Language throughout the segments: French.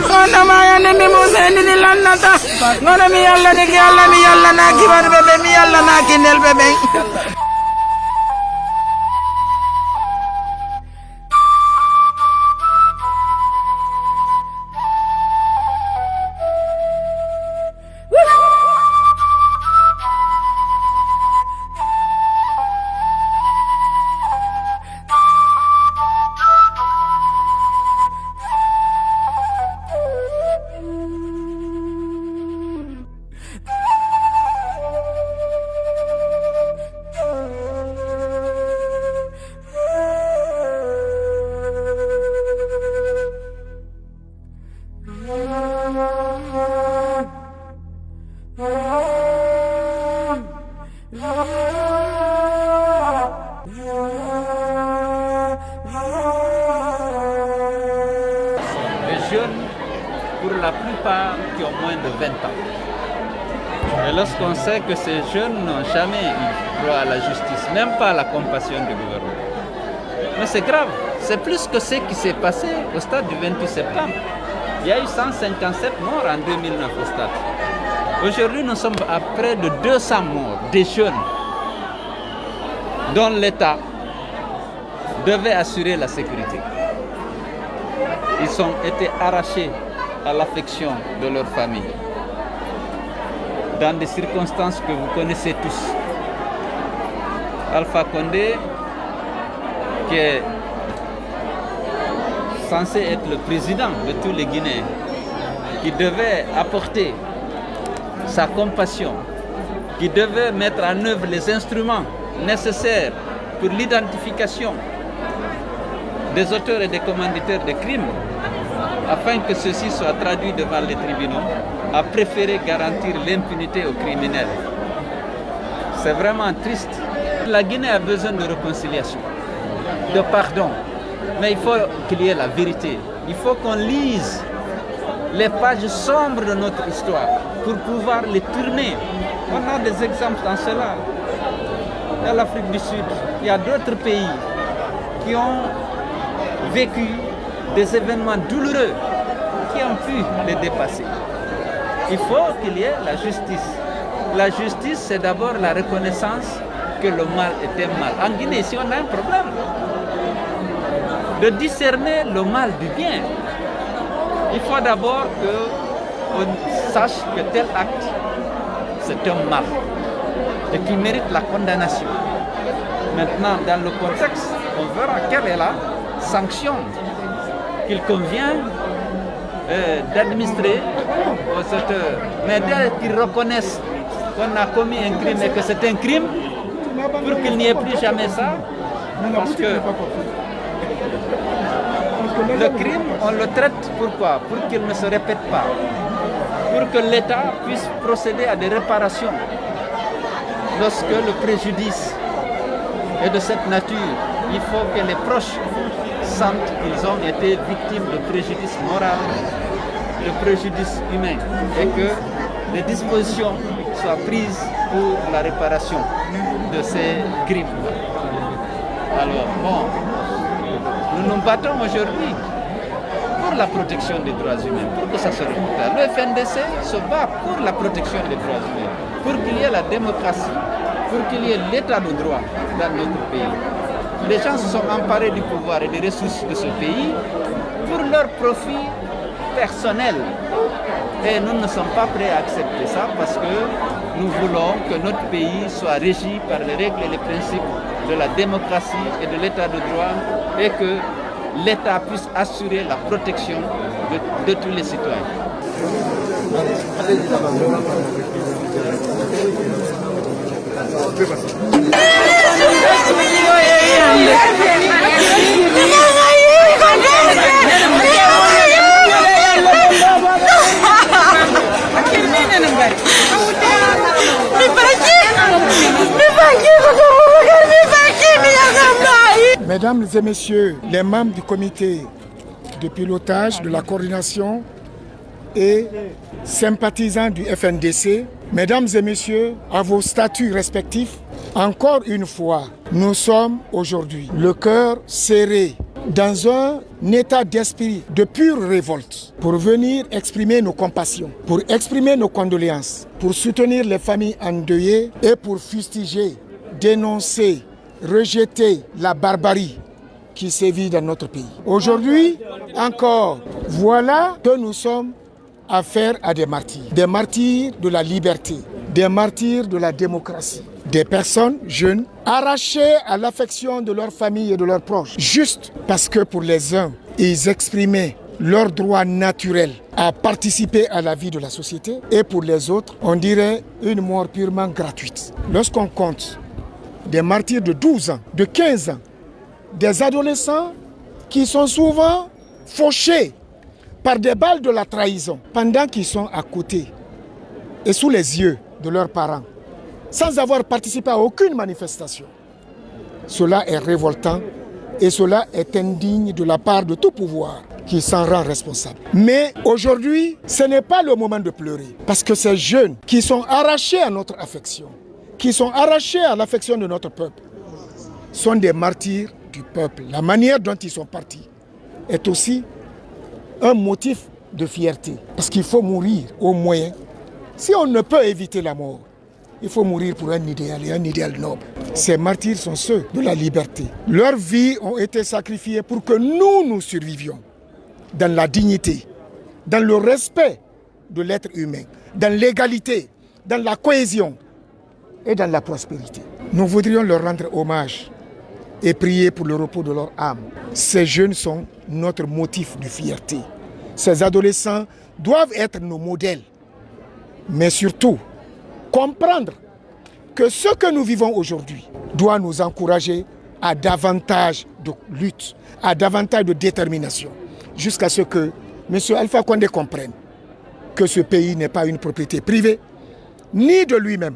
Ngono maya nini musa nini lanata. Ngono mi yalla de yalla mi yalla na kibar bebe mi yalla na kinel bebe. Jeunes, pour la plupart, qui ont moins de 20 ans. Et lorsqu'on sait que ces jeunes n'ont jamais eu droit à la justice, même pas à la compassion du gouvernement. Mais c'est grave, c'est plus que ce qui s'est passé au stade du 28 septembre. Il y a eu 157 morts en 2009 au stade. Aujourd'hui, nous sommes à près de 200 morts, des jeunes dont l'État devait assurer la sécurité. Ils ont été arrachés à l'affection de leur famille, dans des circonstances que vous connaissez tous. Alpha Condé, qui est censé être le président de tous les Guinéens, qui devait apporter sa compassion, qui devait mettre en œuvre les instruments nécessaires pour l'identification des auteurs et des commanditaires de crimes, afin que ceux-ci soient traduits devant les tribunaux, a préféré garantir l'impunité aux criminels. C'est vraiment triste. La Guinée a besoin de réconciliation, de pardon, mais il faut qu'il y ait la vérité. Il faut qu'on lise les pages sombres de notre histoire pour pouvoir les tourner. On a des exemples dans cela. Il y a l'Afrique du Sud, il y a d'autres pays qui ont vécu des événements douloureux qui ont pu les dépasser. Il faut qu'il y ait la justice. La justice, c'est d'abord la reconnaissance que le mal était mal. En Guinée, ici, on a un problème de discerner le mal du bien. Il faut d'abord qu'on sache que tel acte, c'est un mal et qu'il mérite la condamnation. Maintenant, dans le contexte, on verra quelle est la sanction qu'il convient d'administrer aux auteurs. Mais dès qu'ils reconnaissent qu'on a commis un crime et que c'est un crime, pour qu'il n'y ait plus jamais ça, parce que le crime, on le traite pourquoi? Pour qu'il ne se répète pas, pour que l'État puisse procéder à des réparations lorsque le préjudice est de cette nature. Il faut que les proches sentent qu'ils ont été victimes de préjudice moral, de préjudice humain, et que des dispositions soient prises pour la réparation de ces crimes. Alors, bon, nous nous battons aujourd'hui pour la protection des droits humains, pour que ça se récupère. Le FNDC se bat pour la protection des droits humains, pour qu'il y ait la démocratie, pour qu'il y ait l'état de droit dans notre pays. Les gens se sont emparés du pouvoir et des ressources de ce pays pour leur profit personnel. Et nous ne sommes pas prêts à accepter ça parce que nous voulons que notre pays soit régi par les règles et les principes de la démocratie et de l'état de droit et que l'État puisse assurer la protection de tous les citoyens. Mesdames et messieurs, les membres du comité de pilotage, de la coordination et sympathisants du FNDC, mesdames et messieurs, à vos statuts respectifs, encore une fois, nous sommes aujourd'hui le cœur serré dans un état d'esprit de pure révolte pour venir exprimer nos compassions, pour exprimer nos condoléances, pour soutenir les familles endeuillées et pour fustiger, dénoncer, rejeter la barbarie qui sévit dans notre pays. Aujourd'hui, encore, voilà que nous sommes affaire à des martyrs de la liberté, des martyrs de la démocratie, des personnes jeunes arrachées à l'affection de leur famille et de leurs proches, juste parce que pour les uns, ils exprimaient leur droit naturel à participer à la vie de la société, et pour les autres, on dirait une mort purement gratuite. Lorsqu'on compte des martyrs de 12 ans, de 15 ans, des adolescents qui sont souvent fauchés par des balles de la trahison pendant qu'ils sont à côté et sous les yeux de leurs parents, sans avoir participé à aucune manifestation. Cela est révoltant et cela est indigne de la part de tout pouvoir qui s'en rend responsable. Mais aujourd'hui, ce n'est pas le moment de pleurer, parce que ces jeunes qui sont arrachés à notre affection, qui sont arrachés à l'affection de notre peuple, sont des martyrs du peuple. La manière dont ils sont partis est aussi un motif de fierté. Parce qu'il faut mourir au moins. Si on ne peut éviter la mort, il faut mourir pour un idéal et un idéal noble. Ces martyrs sont ceux de la liberté. Leurs vies ont été sacrifiées pour que nous survivions dans la dignité, dans le respect de l'être humain, dans l'égalité, dans la cohésion et dans la prospérité. Nous voudrions leur rendre hommage et prier pour le repos de leur âme. Ces jeunes sont notre motif de fierté. Ces adolescents doivent être nos modèles. Mais surtout, comprendre que ce que nous vivons aujourd'hui doit nous encourager à davantage de lutte, à davantage de détermination, jusqu'à ce que M. Alpha Condé comprenne que ce pays n'est pas une propriété privée, ni de lui-même,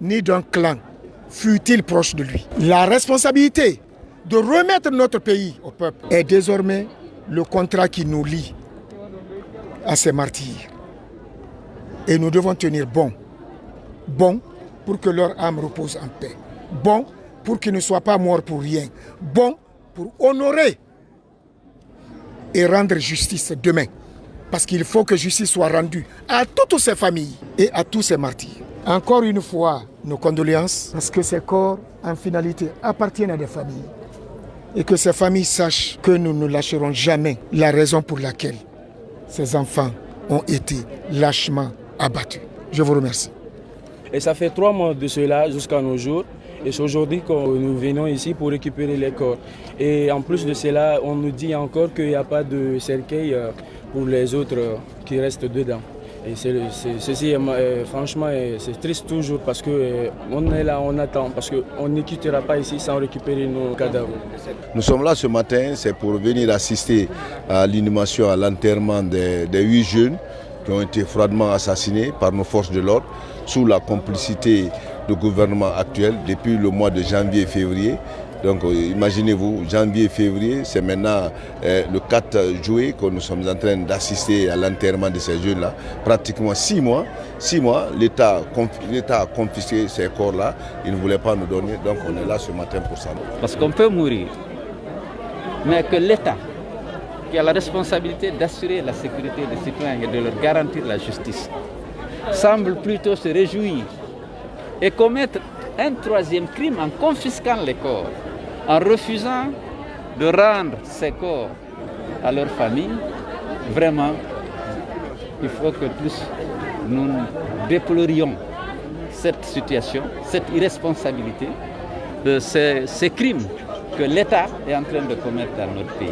ni d'un clan, fût-il proche de lui. La responsabilité de remettre notre pays au peuple est désormais le contrat qui nous lie à ces martyrs. Et nous devons tenir bon pour que leur âme repose en paix, bon pour qu'ils ne soient pas morts pour rien, bon pour honorer et rendre justice demain. Parce qu'il faut que justice soit rendue à toutes ces familles et à tous ces martyrs. Encore une fois, nos condoléances, parce que ces corps, en finalité, appartiennent à des familles. Et que ces familles sachent que nous ne lâcherons jamais la raison pour laquelle ces enfants ont été lâchement abattus. Je vous remercie. Et ça fait 3 mois de cela jusqu'à nos jours. Et c'est aujourd'hui que nous venons ici pour récupérer les corps. Et en plus de cela, on nous dit encore qu'il n'y a pas de cercueil pour les autres qui restent dedans. Et ceci, franchement, c'est triste toujours parce qu'on est là, on attend, parce qu'on ne quittera pas ici sans récupérer nos cadavres. Nous sommes là ce matin, c'est pour venir assister à l'inhumation, à l'enterrement des 8 jeunes qui ont été froidement assassinés par nos forces de l'ordre sous la complicité du gouvernement actuel depuis le mois de janvier et février. Donc imaginez-vous, janvier et février, c'est maintenant le 4 juillet que nous sommes en train d'assister à l'enterrement de ces jeunes-là. Pratiquement 6 mois, l'État a confisqué ces corps-là, il ne voulait pas nous donner, donc on est là ce matin pour ça. Parce qu'on peut mourir, mais que l'État, qui a la responsabilité d'assurer la sécurité des citoyens et de leur garantir la justice, semble plutôt se réjouir et commettre un 3e crime en confisquant les corps, en refusant de rendre ces corps à leur famille. Vraiment, il faut que tous nous déplorions cette situation, cette irresponsabilité, ces crimes que l'État est en train de commettre dans notre pays.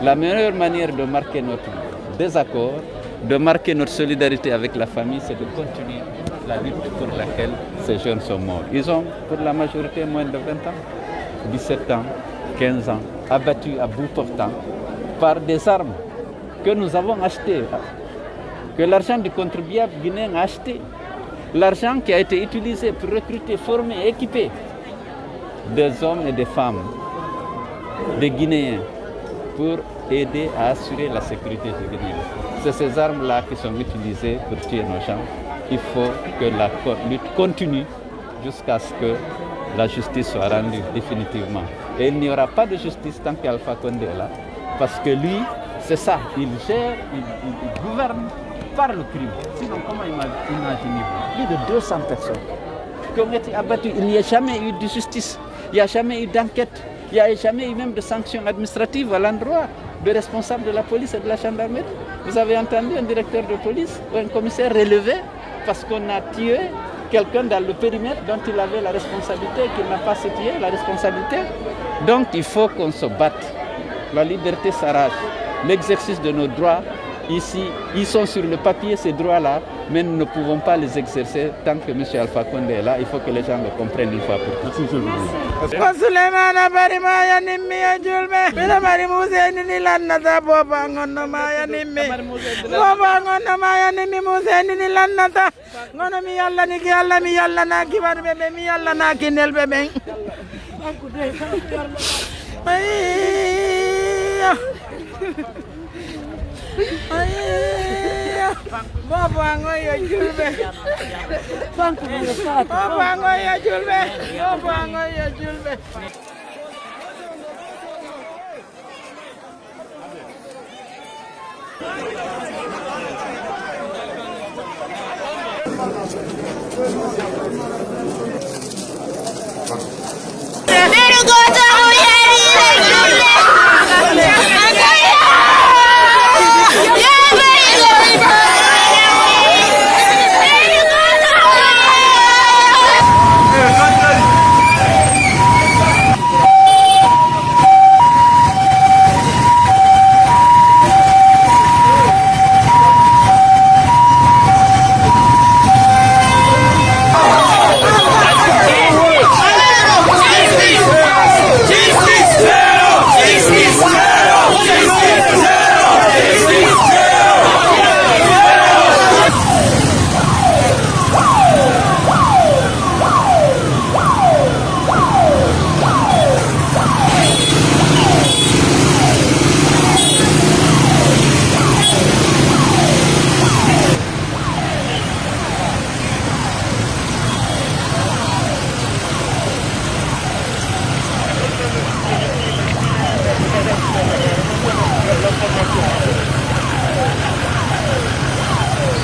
La meilleure manière de marquer notre désaccord, de marquer notre solidarité avec la famille, c'est de continuer la lutte pour laquelle ces jeunes sont morts. Ils ont pour la majorité moins de 20 ans, 17 ans, 15 ans, abattus à bout portant par des armes que nous avons achetées, que l'argent du contribuable guinéen a acheté, l'argent qui a été utilisé pour recruter, former, équiper des hommes et des femmes des Guinéens pour aider à assurer la sécurité du Guinée. C'est ces armes-là qui sont utilisées pour tuer nos gens. Il faut que la lutte continue jusqu'à ce que la justice soit rendue définitivement. Et il n'y aura pas de justice tant qu'Alpha Condé est là, parce que lui, c'est ça, il gère, il gouverne par le crime. Sinon, comment imaginez-vous plus de 200 personnes qui ont été abattues? Il n'y a jamais eu de justice, il n'y a jamais eu d'enquête, il n'y a jamais eu même de sanctions administratives à l'endroit des responsables de la police et de la gendarmerie. Vous avez entendu un directeur de police ou un commissaire relevé parce qu'on a tué quelqu'un dans le périmètre dont il avait la responsabilité et qu'il n'a pas situé la responsabilité. Donc il faut qu'on se batte. La liberté s'arrache. L'exercice de nos droits, ici, ils sont sur le papier, ces droits-là, mais nous ne pouvons pas les exercer tant que M. Alpha Condé est là. Il faut que les gens le comprennent une fois pour toutes.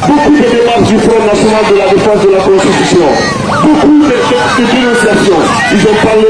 Beaucoup de démarches du Front national de la défense de la Constitution, beaucoup de dénonciations. Ils ont parlé.